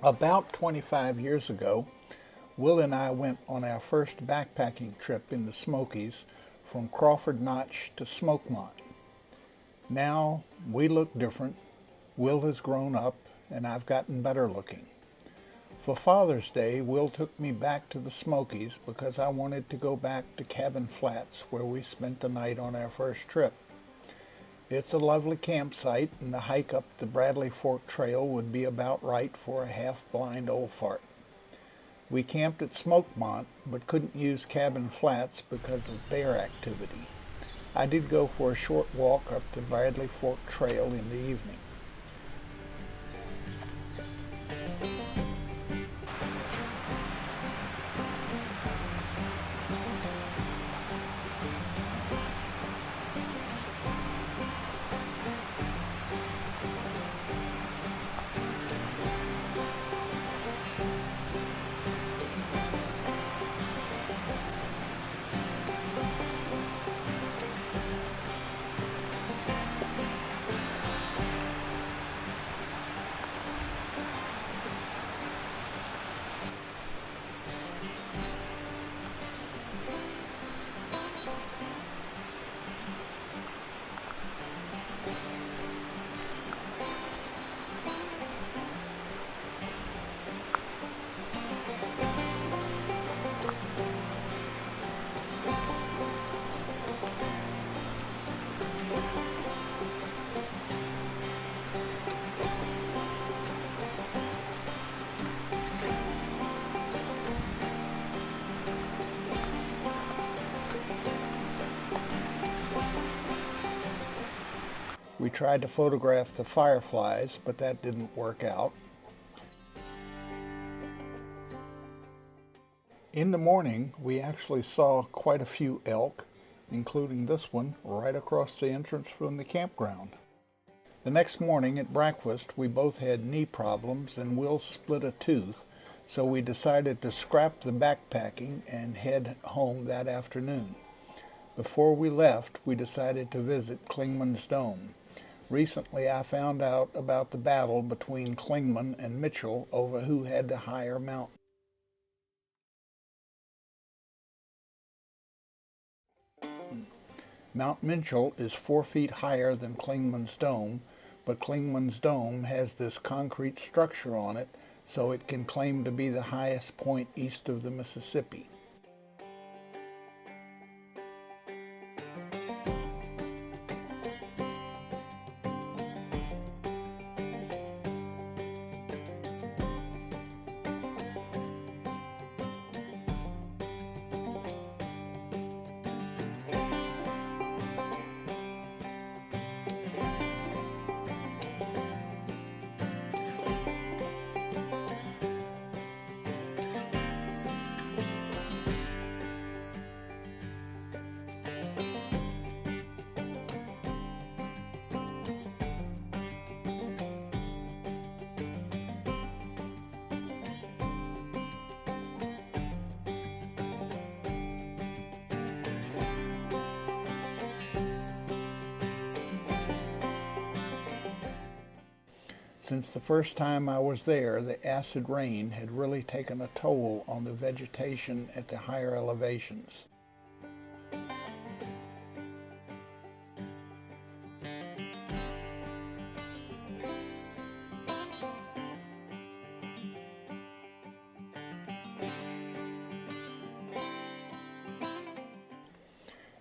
About 25 years ago, Will and I went on our first backpacking trip in the Smokies from Crawford Notch to Smokemont. Now we look different. Will has grown up and I've gotten better looking. For Father's Day, Will took me back to the Smokies because I wanted to go back to Cabin Flats where we spent the night on our first trip. It's a lovely campsite and the hike up the Bradley Fork Trail would be about right for a half-blind old fart. We camped at Smokemont but couldn't use Cabin Flats because of bear activity. I did go for a short walk up the Bradley Fork Trail in the evening. We tried to photograph the fireflies, but that didn't work out. In the morning, we actually saw quite a few elk, including this one right across the entrance from the campground. The next morning at breakfast, we both had knee problems and Will split a tooth, so we decided to scrap the backpacking and head home that afternoon. Before we left, we decided to visit Clingman's Dome. Recently, I found out about the battle between Clingman and Mitchell over who had the higher mountain. Mount Mitchell is 4 feet higher than Clingman's Dome, but Clingman's Dome has this concrete structure on it, so it can claim to be the highest point east of the Mississippi. Since the first time I was there, the acid rain had really taken a toll on the vegetation at the higher elevations.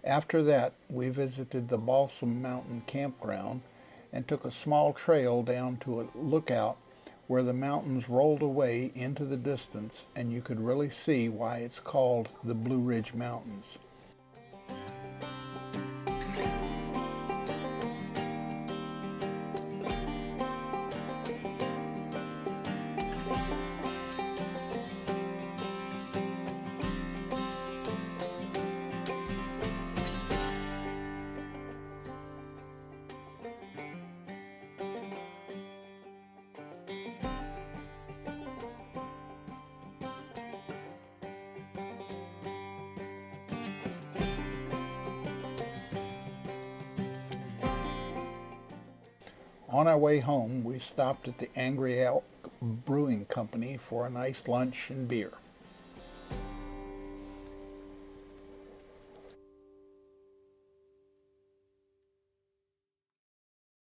After that, we visited the Balsam Mountain Campground and took a small trail down to a lookout where the mountains rolled away into the distance and you could really see why it's called the Blue Ridge Mountains. On our way home, we stopped at the Angry Elk Brewing Company for a nice lunch and beer.